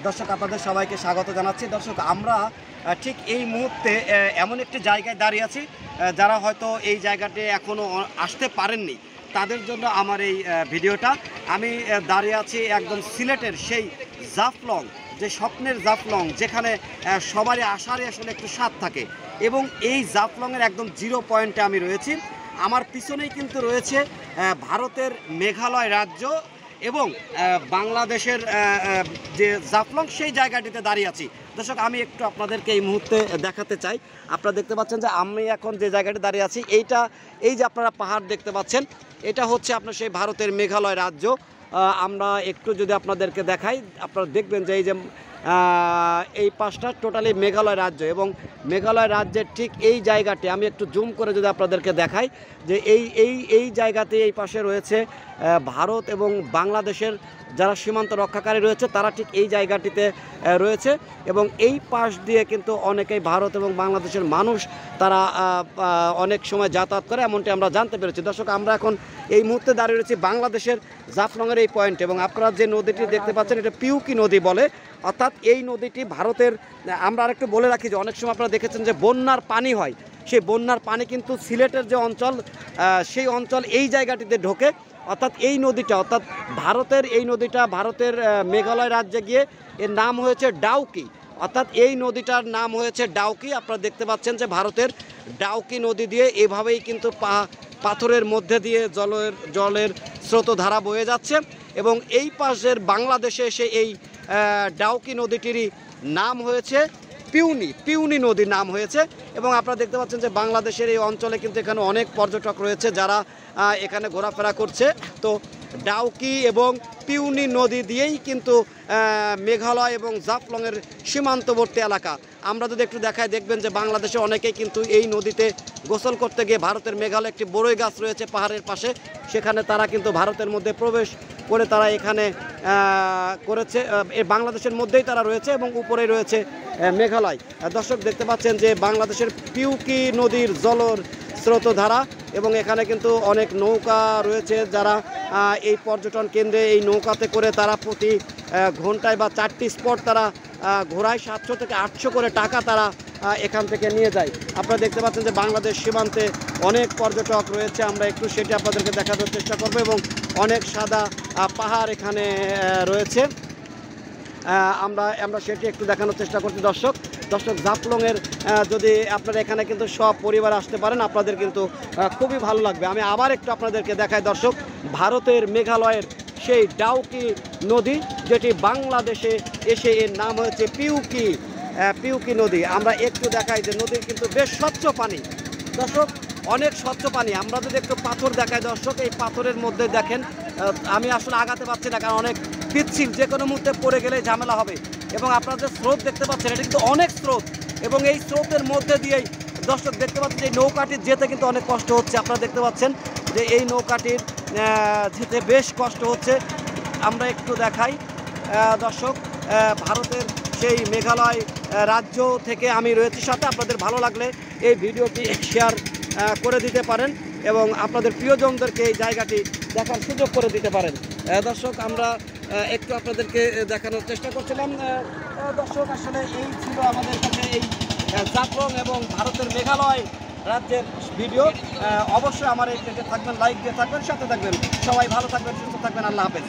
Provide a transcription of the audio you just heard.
দর্শক আপনাদের সবাইকে স্বাগত জানাচ্ছি। দর্শক আমরা ঠিক এই মুহূর্তে এমন একটি জায়গায় দাঁড়িয়ে আছি, যারা হয়তো এই জায়গাটি এখনও আসতে পারেননি তাদের জন্য আমার এই ভিডিওটা। আমি দাঁড়িয়ে আছি একদম সিলেটের সেই জাফলং, যে স্বপ্নের জাফলং, যেখানে সবারই আসারই আসলে একটু স্বাদ থাকে। এবং এই জাফলংয়ের একদম জিরো পয়েন্টে আমি রয়েছি। আমার পিছনেই কিন্তু রয়েছে ভারতের মেঘালয় রাজ্য এবং বাংলাদেশের যে জাফলং, সেই জায়গাটিতে দাঁড়িয়ে আছি। দর্শক আমি একটু আপনাদেরকে এই মুহূর্তে দেখাতে চাই। আপনারা দেখতে পাচ্ছেন যে আমি এখন যে জায়গাটি দাঁড়িয়ে আছি, এই যে আপনারা পাহাড় দেখতে পাচ্ছেন, এটা হচ্ছে আপনার সেই ভারতের মেঘালয় রাজ্য। আমরা একটু যদি আপনাদেরকে দেখাই, আপনারা দেখবেন যে এই পাশটা টোটালি মেঘালয় রাজ্য। এবং মেঘালয় রাজ্যের ঠিক এই জায়গাটি আমি একটু জুম করে যদি আপনাদেরকে দেখাই, যে এই জায়গাতে এই পাশে রয়েছে ভারত এবং বাংলাদেশের যারা সীমান্ত রক্ষাকারী রয়েছে, তারা ঠিক এই জায়গাটিতে রয়েছে। এবং এই পাশ দিয়ে কিন্তু অনেকেই ভারত এবং বাংলাদেশের মানুষ তারা অনেক সময় যাতায়াত করে, এমনটি আমরা জানতে পেরেছি। দর্শক আমরা এখন এই মুহূর্তে দাঁড়িয়ে রয়েছি বাংলাদেশের জাফলংয়ের এই পয়েন্টে। এবং আপনারা যে নদীটি দেখতে পাচ্ছেন, এটা পিউকি নদী বলে। অর্থাৎ এই নদীটি ভারতের, আমরা আরেকটু বলে রাখি যে অনেক সময় আপনারা দেখেছেন যে বন্যার পানি হয়, সেই বন্যার পানি কিন্তু সিলেটের যে অঞ্চল, সেই অঞ্চল এই জায়গাটিতে ঢোকে। অর্থাৎ এই নদীটা, অর্থাৎ ভারতের এই নদীটা ভারতের মেঘালয় রাজ্যে গিয়ে এর নাম হয়েছে ডাউকি। অর্থাৎ এই নদীটার নাম হয়েছে ডাউকি। আপনারা দেখতে পাচ্ছেন যে ভারতের ডাউকি নদী দিয়ে এভাবেই কিন্তু পাথরের মধ্যে দিয়ে জলের স্রোতধারা বয়ে যাচ্ছে। এবং এই পাশের বাংলাদেশে এসে এই ডাউকি নদীটিরই নাম হয়েছে পিউনি নদীর নাম হয়েছে। এবং আপনারা দেখতে পাচ্ছেন যে বাংলাদেশের এই অঞ্চলে কিন্তু এখানে অনেক পর্যটক রয়েছে যারা এখানে ঘোরাফেরা করছে। তো ডাউকি এবং পিউনি নদী দিয়েই কিন্তু মেঘালয় এবং জাফলংয়ের সীমান্তবর্তী এলাকা। আমরা যদি একটু দেখাই, দেখবেন যে বাংলাদেশে অনেকেই কিন্তু এই নদীতে গোসল করতে গিয়ে, ভারতের মেঘালয় একটি বড়ই গাছ রয়েছে পাহাড়ের পাশে, সেখানে তারা কিন্তু ভারতের মধ্যে প্রবেশ করে তারা এখানে করেছে। বাংলাদেশের মধ্যেই তারা রয়েছে এবং উপরে রয়েছে মেঘালয়। দর্শক দেখতে পাচ্ছেন যে বাংলাদেশের পিউকি নদীর স্রোতধারা। এবং এখানে কিন্তু অনেক নৌকা রয়েছে, যারা এই পর্যটন কেন্দ্রে এই নৌকাতে করে তারা প্রতি ঘন্টায় বা 4টি স্পট তারা ঘোরায় 700 থেকে 800 করে টাকা তারা এখান থেকে নিয়ে যায়। আপনারা দেখতে পাচ্ছেন যে বাংলাদেশ সীমান্তে অনেক পর্যটক রয়েছে, আমরা একটু সেটি আপনাদেরকে দেখানোর চেষ্টা করব। এবং অনেক সাদা পাহাড় এখানে রয়েছে, আমরা সেটি একটু দেখানোর চেষ্টা করছি। দর্শক জাফলংয়ের যদি আপনারা এখানে কিন্তু সব পরিবার আসতে পারেন, আপনাদের কিন্তু খুবই ভালো লাগবে। আমি আবার একটু আপনাদেরকে দেখাই দর্শক, ভারতের মেঘালয়ের সেই ডাউকি নদী, যেটি বাংলাদেশে এসে এর নাম হয়েছে পিউকি নদী। আমরা একটু দেখাই যে নদীর কিন্তু বেশ স্বচ্ছ পানি। দর্শক অনেক স্বচ্ছ পানি। আমরা যদি একটু পাথর দেখাই দর্শক, এই পাথরের মধ্যে দেখেন, আমি আসলে আগাতে পারছি না, কারণ অনেক পিচ্ছিল, যে কোনো মুহূর্তে পড়ে গেলে ঝামেলা হবে। এবং আপনারা যে স্রোত দেখতে পাচ্ছেন, এটা কিন্তু অনেক স্রোত। এবং এই স্রোতের মধ্যে দিয়েই দর্শক দেখতে পাচ্ছেন যে এই নৌকাটির যেতে কিন্তু অনেক কষ্ট হচ্ছে। আপনারা দেখতে পাচ্ছেন যে এই নৌকাটির যেতে বেশ কষ্ট হচ্ছে। আমরা একটু দেখাই দর্শক, ভারতের সেই মেঘালয় রাজ্য থেকে আমি রয়েছি সাথে। আপনাদের ভালো লাগলে এই ভিডিওটি শেয়ার করে দিতে পারেন এবং আপনাদের প্রিয়জনদেরকে এই জায়গাটি দেখার সুযোগ করে দিতে পারেন। দর্শক আমরা একটু আপনাদেরকে দেখানোর চেষ্টা করছিলাম। দর্শক আসলে এই ছিল আমাদের কাছে এই জাফলং এবং ভারতের মেঘালয় রাজ্যের ভিডিও। অবশ্যই আমার এই পেজে থাকবেন, লাইক দিয়ে থাকবেন, সাথে থাকবেন। সবাই ভালো থাকবেন, সুস্থ থাকবেন। আল্লাহ হাফেজ।